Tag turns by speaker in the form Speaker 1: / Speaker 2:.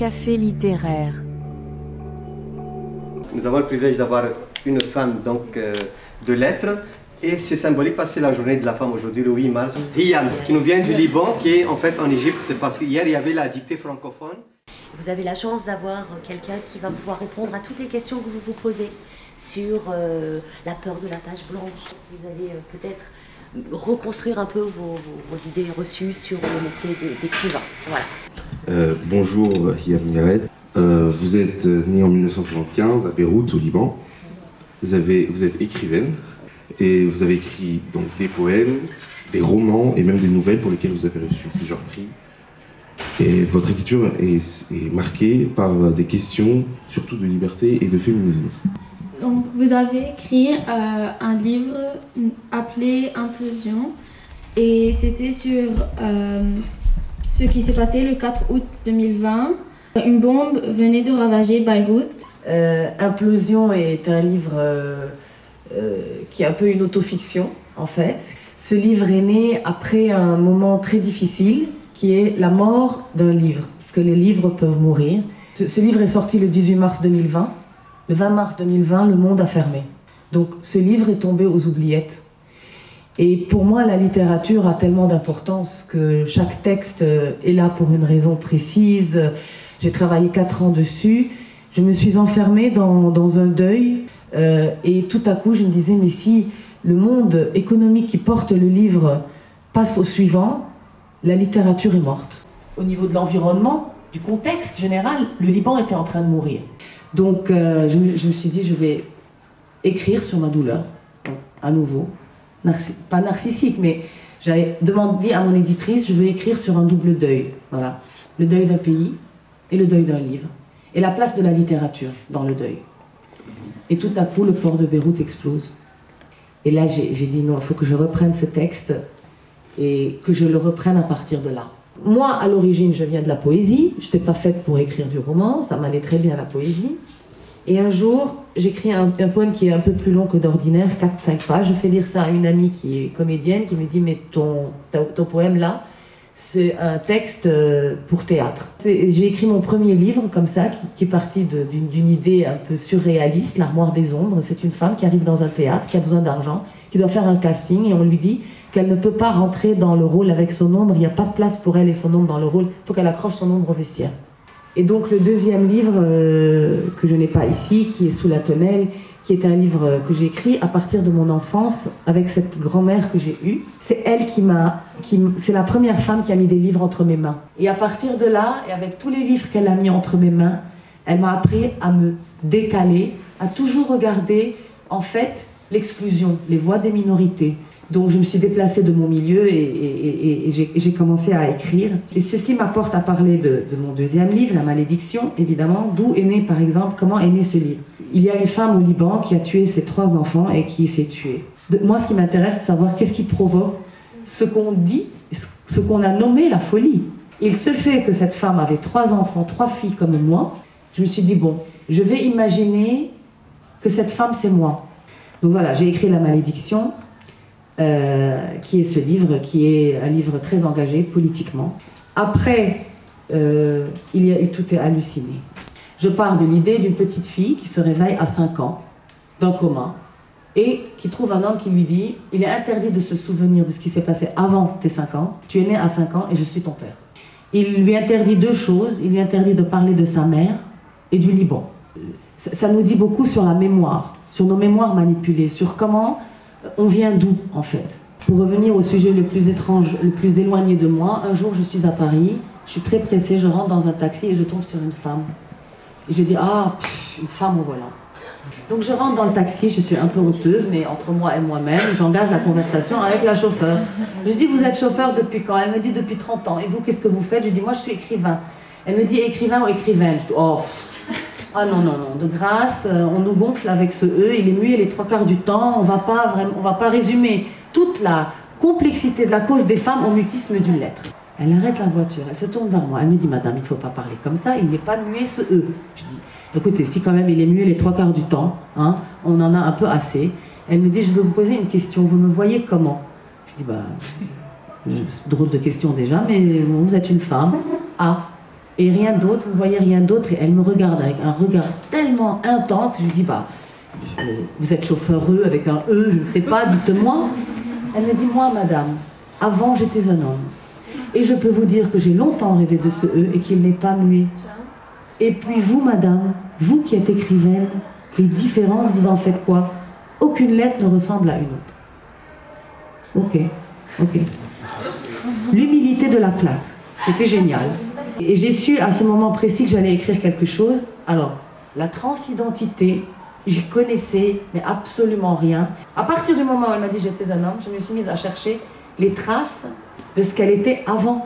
Speaker 1: café littéraire.
Speaker 2: Nous avons le privilège d'avoir une femme donc, de lettres. Et c'est symbolique parce que c'est la journée de la femme aujourd'hui, le 8 mars. Hiam, qui nous vient du Liban, qui est en fait en Égypte, parce qu'hier il y avait la dictée francophone.
Speaker 3: Vous avez la chance d'avoir quelqu'un qui va pouvoir répondre à toutes les questions que vous vous posez sur la peur de la page blanche. Vous allez peut-être reconstruire un peu vos idées reçues sur le métier d'écrivain. Voilà.
Speaker 4: Bonjour Hiam Yared. Vous êtes née en 1975 à Beyrouth, au Liban. Vous êtes écrivaine et vous avez écrit donc des poèmes, des romans et même des nouvelles pour lesquelles vous avez reçu plusieurs prix. Et votre écriture est marquée par des questions surtout de liberté et de féminisme.
Speaker 5: Donc, vous avez écrit un livre appelé Implosion et c'était sur ce qui s'est passé le 4 août 2020. Une bombe venait de ravager Beyrouth.
Speaker 6: Implosion est un livre qui est un peu une autofiction en fait. Ce livre est né après un moment très difficile qui est la mort d'un livre, parce que les livres peuvent mourir. Ce livre est sorti le 18 mars 2020. Le 20 mars 2020, le monde a fermé. Donc ce livre est tombé aux oubliettes. Et pour moi, la littérature a tellement d'importance que chaque texte est là pour une raison précise. J'ai travaillé 4 ans dessus. Je me suis enfermée dans un deuil. Et tout à coup, je me disais, mais si le monde économique qui porte le livre passe au suivant, la littérature est morte. Au niveau de l'environnement, du contexte général, le Liban était en train de mourir. Donc je me suis dit, je vais écrire sur ma douleur, à nouveau. Pas narcissique, mais j'avais demandé à mon éditrice, je veux écrire sur un double deuil. Voilà. Le deuil d'un pays et le deuil d'un livre. Et la place de la littérature dans le deuil. Et tout à coup, le port de Beyrouth explose. Et là, j'ai dit non, il faut que je reprenne ce texte et que je le reprenne à partir de là. Moi, à l'origine, je viens de la poésie. Je n'étais pas faite pour écrire du roman, ça m'allait très bien la poésie. Et un jour, j'écris un poème qui est un peu plus long que d'ordinaire, 4-5 pages. Je fais lire ça à une amie qui est comédienne, qui me dit « mais ton poème là, c'est un texte pour théâtre ». J'ai écrit mon premier livre comme ça, qui est parti d'une idée un peu surréaliste, L'Armoire des Ombres. C'est une femme qui arrive dans un théâtre, qui a besoin d'argent, qui doit faire un casting et on lui dit qu'elle ne peut pas rentrer dans le rôle avec son ombre, il n'y a pas de place pour elle et son ombre dans le rôle, il faut qu'elle accroche son ombre au vestiaire. Et donc le deuxième livre, que je n'ai pas ici, qui est Sous la tonnelle, qui est un livre que j'ai écrit à partir de mon enfance, avec cette grand-mère que j'ai eue. C'est elle c'est la première femme qui a mis des livres entre mes mains. Et à partir de là, et avec tous les livres qu'elle a mis entre mes mains, elle m'a appris à me décaler, à toujours regarder, en fait, l'exclusion, les voix des minorités. Donc je me suis déplacée de mon milieu et j'ai commencé à écrire. Et ceci m'apporte à parler de mon deuxième livre, La Malédiction, évidemment, d'où est né, par exemple, comment est né ce livre. Il y a une femme au Liban qui a tué ses 3 enfants et qui s'est tuée. Moi, ce qui m'intéresse, c'est savoir qu'est-ce qui provoque ce qu'on dit, ce qu'on a nommé la folie. Il se fait que cette femme avait 3 enfants, 3 filles comme moi. Je me suis dit, bon, je vais imaginer que cette femme, c'est moi. Donc voilà, j'ai écrit La Malédiction, qui est ce livre, qui est un livre très engagé politiquement. Après, il y a eu Tout est halluciné. Je pars de l'idée d'une petite fille qui se réveille à 5 ans, d'un coma, et qui trouve un homme qui lui dit « Il est interdit de se souvenir de ce qui s'est passé avant tes 5 ans, tu es né à 5 ans et je suis ton père. » Il lui interdit 2 choses, il lui interdit de parler de sa mère et du Liban. Ça nous dit beaucoup sur la mémoire, sur nos mémoires manipulées, sur comment on vient d'où en fait. Pour revenir au sujet le plus étrange, le plus éloigné de moi, un jour je suis à Paris, je suis très pressée, je rentre dans un taxi et je tombe sur une femme. Et je dis, ah, une femme au volant. Donc je rentre dans le taxi, je suis un peu honteuse, mais entre moi et moi-même, j'engage la conversation avec la chauffeur. Je dis, vous êtes chauffeur depuis quand? Elle me dit, depuis 30 ans. Et vous, qu'est-ce que vous faites? Je dis, moi je suis écrivain. Elle me dit, écrivain ou écrivaine? Je dis, oh, ah non, non, non, de grâce, on nous gonfle avec ce E, il est muet les 3/4 du temps, on va pas résumer toute la complexité de la cause des femmes au mutisme d'une lettre. Elle arrête la voiture, elle se tourne vers moi, elle me dit, madame, il ne faut pas parler comme ça, il n'est pas muet ce E. Je dis, écoutez, si quand même il est muet les 3/4 du temps, hein, on en a un peu assez. Elle me dit, je veux vous poser une question, vous me voyez comment? Je dis, bah, drôle de question déjà, mais vous êtes une femme. Ah, Et rien d'autre, vous ne voyez rien d'autre. Et elle me regarde avec un regard tellement intense. Je lui dis, bah, vous êtes chauffeureux avec un E, je ne sais pas, dites-moi. Elle me dit, moi, madame, avant j'étais un homme. Et je peux vous dire que j'ai longtemps rêvé de ce E et qu'il n'est pas muet. Et puis vous, madame, vous qui êtes écrivaine, les différences, vous en faites quoi? Aucune lettre ne ressemble à une autre. Ok, ok. L'humilité de la claque, c'était génial. Et j'ai su à ce moment précis que j'allais écrire quelque chose. Alors, la transidentité, j'y connaissais, mais absolument rien. À partir du moment où elle m'a dit j'étais un homme, je me suis mise à chercher les traces de ce qu'elle était avant.